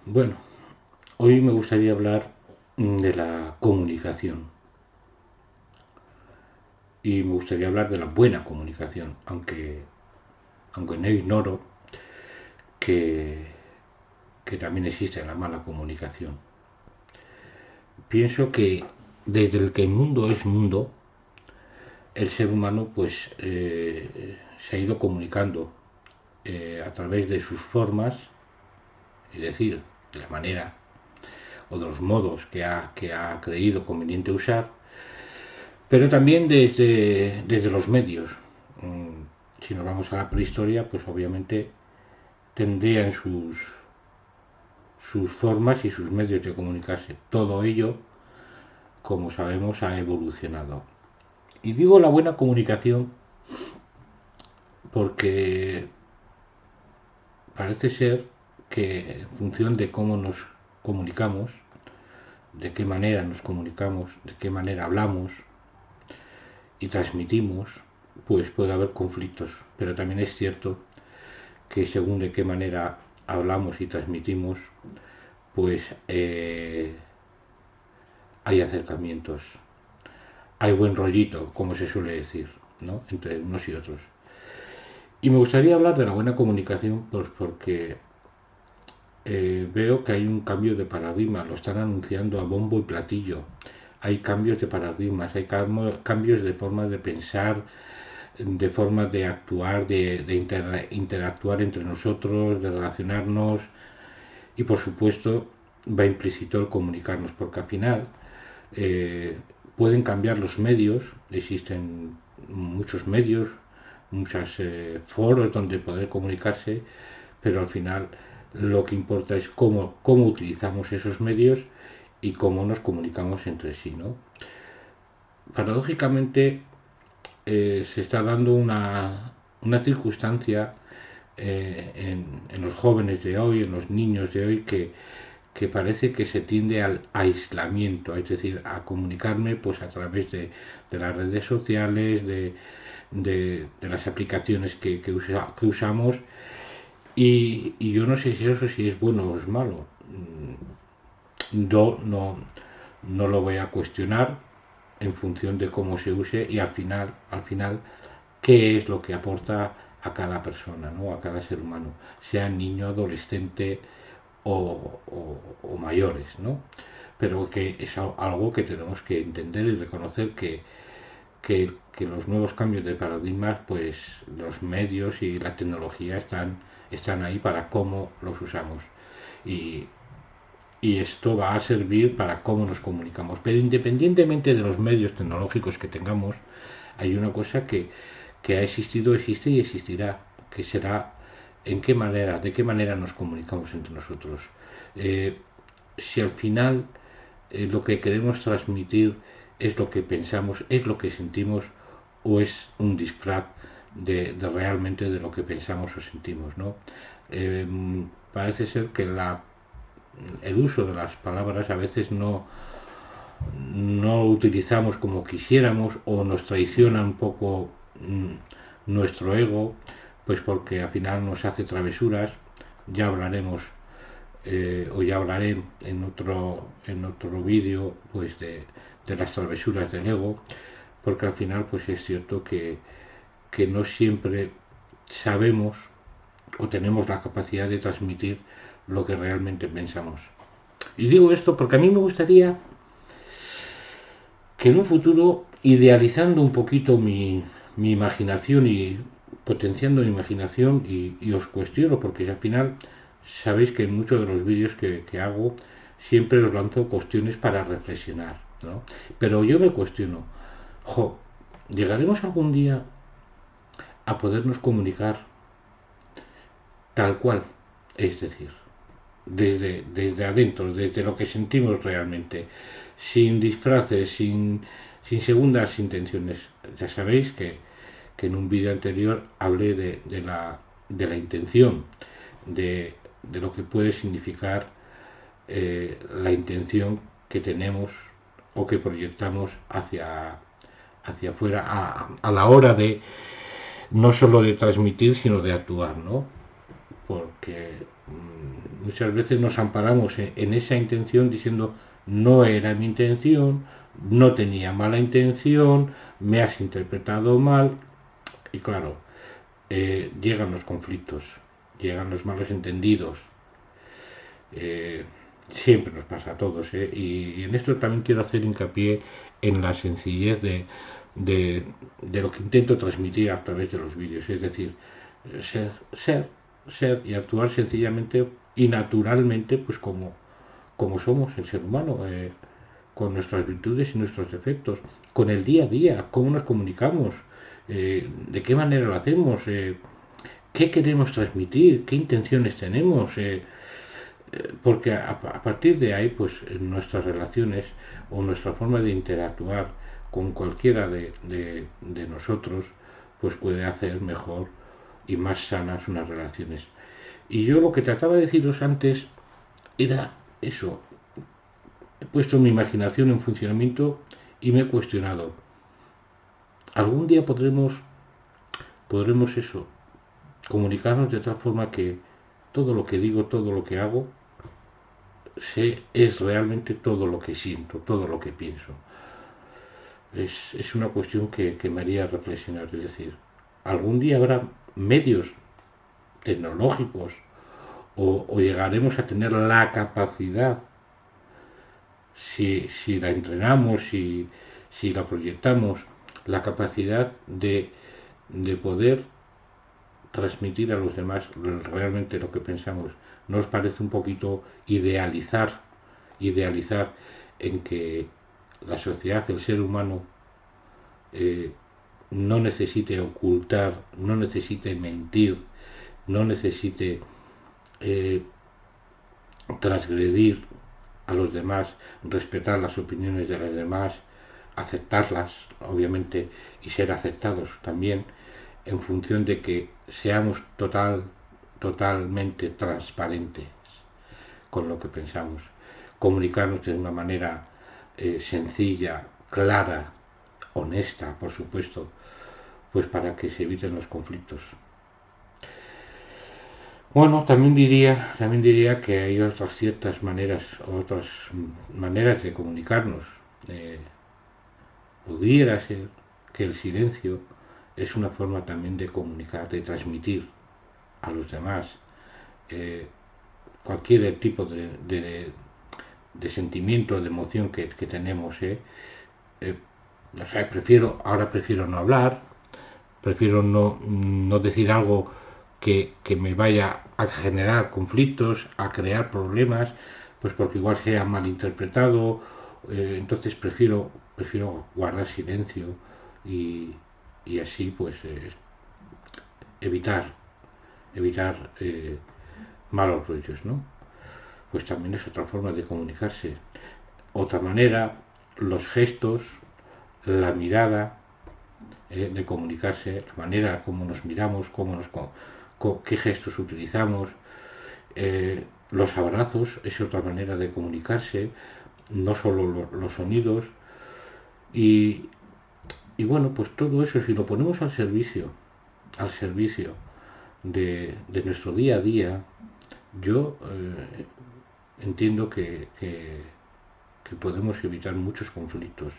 Bueno, hoy me gustaría hablar de la comunicación y me gustaría hablar de la buena comunicación, aunque no ignoro que, que también existe la mala comunicación. Pienso que desde el que el mundo es mundo, el ser humano se ha ido comunicando a través de sus formas, es decir, de la manera o de los modos que ha creído conveniente usar, pero también desde los medios. Si nos vamos a la prehistoria, pues obviamente tendrían sus formas y sus medios de comunicarse. Todo ello, como sabemos, ha evolucionado. Y digo la buena comunicación porque parece ser que en función de cómo nos comunicamos, de qué manera nos comunicamos, de qué manera hablamos y transmitimos, pues puede haber conflictos. Pero también es cierto que según de qué manera hablamos y transmitimos, pues hay acercamientos, hay buen rollito, como se suele decir, ¿no? Entre unos y otros. Y me gustaría hablar de la buena comunicación, pues porque veo que hay un cambio de paradigma, lo están anunciando a bombo y platillo. Hay cambios de paradigmas, hay cambios de forma de pensar, de forma de actuar, de interactuar entre nosotros, de relacionarnos, y por supuesto va implícito el comunicarnos, porque al final eh, pueden cambiar los medios, existen muchos medios, muchos foros donde poder comunicarse, pero al final lo que importa es cómo utilizamos esos medios y cómo nos comunicamos entre sí, ¿no? Paradójicamente se está dando una circunstancia en los jóvenes de hoy, en los niños de hoy, que parece que se tiende al aislamiento, es decir, a comunicarme pues a través de las redes sociales, de las aplicaciones que usamos, y yo no sé si eso sí es bueno o es malo. Yo no lo voy a cuestionar en función de cómo se use y al final qué es lo que aporta a cada persona, ¿no? A cada ser humano, sea niño, adolescente o mayores, ¿no? Pero que es algo que tenemos que entender y reconocer que los nuevos cambios de paradigmas, pues los medios y la tecnología están ahí para cómo los usamos. Y, y esto va a servir para cómo nos comunicamos. Pero independientemente de los medios tecnológicos que tengamos, hay una cosa que ha existido, existe y existirá, que será de qué manera nos comunicamos entre nosotros. Eh, si al final lo que queremos transmitir es lo que pensamos, es lo que sentimos, o es un disfraz de realmente de lo que pensamos o sentimos, ¿no? Eh, Parece ser que el uso de las palabras a veces no utilizamos como quisiéramos o nos traiciona un poco nuestro ego, pues porque al final nos hace travesuras. Ya hablaremos o ya hablaré en otro vídeo pues de las travesuras del ego, porque al final pues es cierto que no siempre sabemos o tenemos la capacidad de transmitir lo que realmente pensamos. Y digo esto porque a mí me gustaría que en un futuro, idealizando un poquito mi imaginación y potenciando mi imaginación, y os cuestiono, porque al final sabéis que en muchos de los vídeos que hago siempre os lanzo cuestiones para reflexionar, ¿no? Pero yo me cuestiono, ¿llegaremos algún día a podernos comunicar tal cual? Es decir, desde adentro, desde lo que sentimos realmente, sin disfraces, sin segundas intenciones. Ya sabéis que en un vídeo anterior hablé de la intención, de lo que puede significar la intención que tenemos o que proyectamos hacia afuera a la hora de no solo de transmitir, sino de actuar, ¿no? Porque muchas veces nos amparamos en esa intención diciendo no era mi intención, no tenía mala intención, me has interpretado mal. Y claro, llegan los conflictos, llegan los malos entendidos. eh, Siempre nos pasa a todos, y en esto también quiero hacer hincapié en la sencillez de lo que intento transmitir a través de los vídeos, es decir, ser, ser, ser y actuar sencillamente y naturalmente, pues como somos el ser humano, con nuestras virtudes y nuestros defectos, con el día a día, cómo nos comunicamos, de qué manera lo hacemos, qué queremos transmitir, qué intenciones tenemos, porque a partir de ahí, pues nuestras relaciones o nuestra forma de interactuar con cualquiera de nosotros, pues puede hacer mejor y más sanas unas relaciones. Y yo lo que trataba de deciros antes era eso. He puesto mi imaginación en funcionamiento y me he cuestionado. ¿Algún día podremos eso, comunicarnos de tal forma que todo lo que digo, todo lo que hago, es realmente todo lo que siento, todo lo que pienso? Es una cuestión que me haría reflexionar. Es decir, algún día habrá medios tecnológicos o llegaremos a tener la capacidad, si la entrenamos, si la proyectamos, la capacidad de poder transmitir a los demás realmente lo que pensamos. ¿No os parece un poquito idealizar en que la sociedad, el ser humano, eh, no necesite ocultar, no necesite mentir, no necesite eh, transgredir a los demás, respetar las opiniones de los demás, aceptarlas, obviamente, y ser aceptados también, en función de que seamos totalmente transparentes con lo que pensamos, comunicarnos de una manera sencilla, clara, honesta, por supuesto, pues para que se eviten los conflictos. Bueno, también diría que hay otras maneras de comunicarnos. Eh, Pudiera ser que el silencio es una forma también de comunicar, de transmitir a los demás cualquier tipo de sentimiento, de emoción que tenemos. Eh, o sea, prefiero no hablar, prefiero no decir algo que me vaya a generar conflictos, a crear problemas, pues porque igual sea malinterpretado. Entonces prefiero guardar silencio y, y así pues evitar malos rollos, ¿no? Pues también es otra forma de comunicarse. Otra manera, los gestos, la mirada, de comunicarse, la manera como nos miramos, qué gestos utilizamos, los abrazos es otra manera de comunicarse, no solo los sonidos, y, y bueno, pues todo eso, si lo ponemos al servicio de nuestro día a día, yo entiendo que podemos evitar muchos conflictos.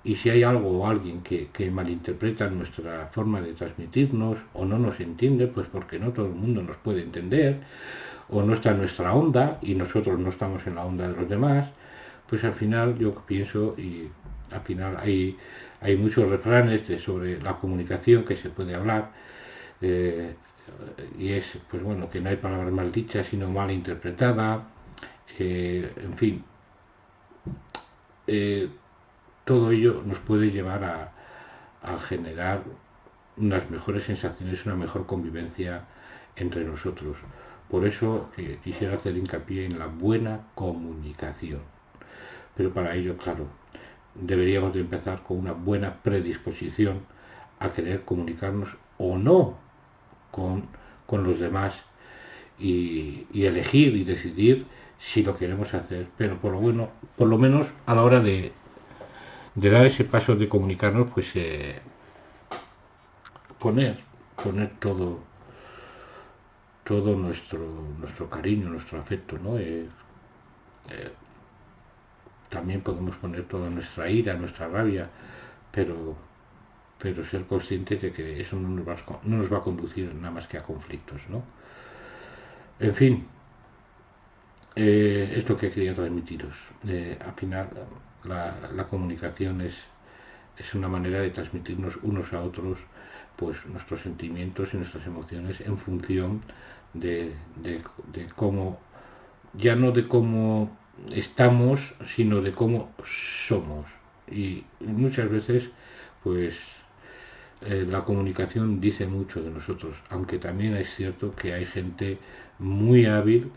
Y si hay algo o alguien que malinterpreta nuestra forma de transmitirnos o no nos entiende, pues porque no todo el mundo nos puede entender, o no está en nuestra onda y nosotros no estamos en la onda de los demás, pues al final yo pienso, y al final hay muchos refranes sobre la comunicación que se puede hablar, eh, y es, pues bueno, que no hay palabras mal dichas, sino mal interpretada, en fin, eh, todo ello nos puede llevar a generar unas mejores sensaciones, una mejor convivencia entre nosotros. Por eso quisiera hacer hincapié en la buena comunicación. Pero para ello, claro, deberíamos de empezar con una buena predisposición a querer comunicarnos o no con, con los demás, y elegir y decidir si lo queremos hacer. Pero por lo menos a la hora de dar ese paso de comunicarnos, pues poner, poner todo nuestro cariño, nuestro afecto, ¿no? También podemos poner toda nuestra ira, nuestra rabia, pero, pero ser conscientes de que eso no nos va a conducir nada más que a conflictos, ¿no? En fin, es lo que quería transmitiros. Al final, la comunicación es una manera de transmitirnos unos a otros pues nuestros sentimientos y nuestras emociones en función de cómo, ya no de cómo estamos, sino de cómo somos. Y muchas veces, pues, la comunicación dice mucho de nosotros, aunque también es cierto que hay gente muy hábil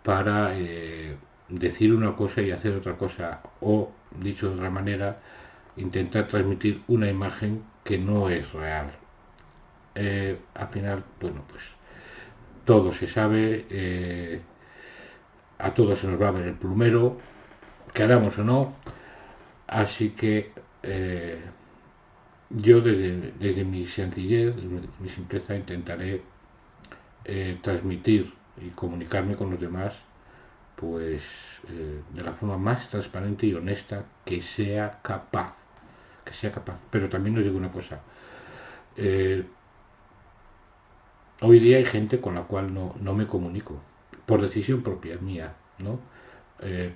para decir una cosa y hacer otra cosa, o, dicho de otra manera, intentar transmitir una imagen que no es real. Al final, bueno, pues todo se sabe, a todos se nos va a ver el plumero, queramos o no, así que yo desde mi sencillez, mi simpleza, intentaré transmitir y comunicarme con los demás pues de la forma más transparente y honesta que sea capaz. Pero también os digo una cosa, eh, hoy día hay gente con la cual no me comunico, por decisión propia mía, ¿no? Eh,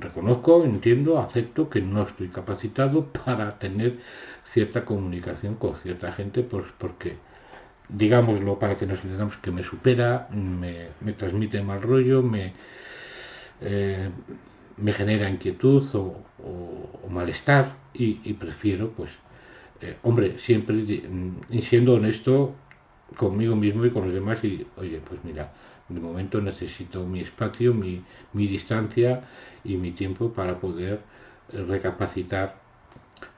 Reconozco, entiendo, acepto que no estoy capacitado para tener cierta comunicación con cierta gente, pues porque, digámoslo para que nos entendamos, que me supera, me transmite mal rollo, eh, me genera inquietud o malestar y prefiero, pues, hombre, siempre siendo honesto conmigo mismo y con los demás y, oye, pues mira, de momento necesito mi espacio, mi distancia y mi tiempo para poder recapacitar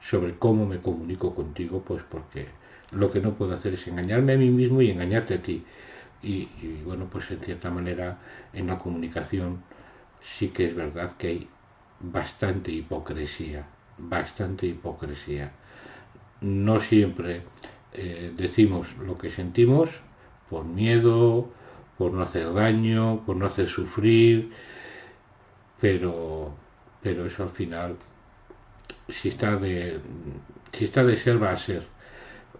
sobre cómo me comunico contigo, pues porque lo que no puedo hacer es engañarme a mí mismo y engañarte a ti. Y bueno, pues en cierta manera en la comunicación sí que es verdad que hay bastante hipocresía. No siempre decimos lo que sentimos por miedo, por no hacer daño, por no hacer sufrir, pero, pero eso al final, si está si está de ser, va a ser.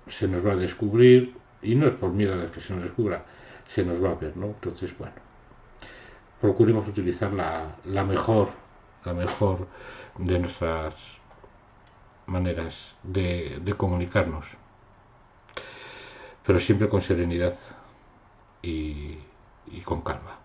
Se nos va a descubrir, y no es por miedo de que se nos descubra, se nos va a ver, ¿no? Entonces, bueno, procuremos utilizar la mejor de nuestras maneras de comunicarnos, pero siempre con serenidad y con calma.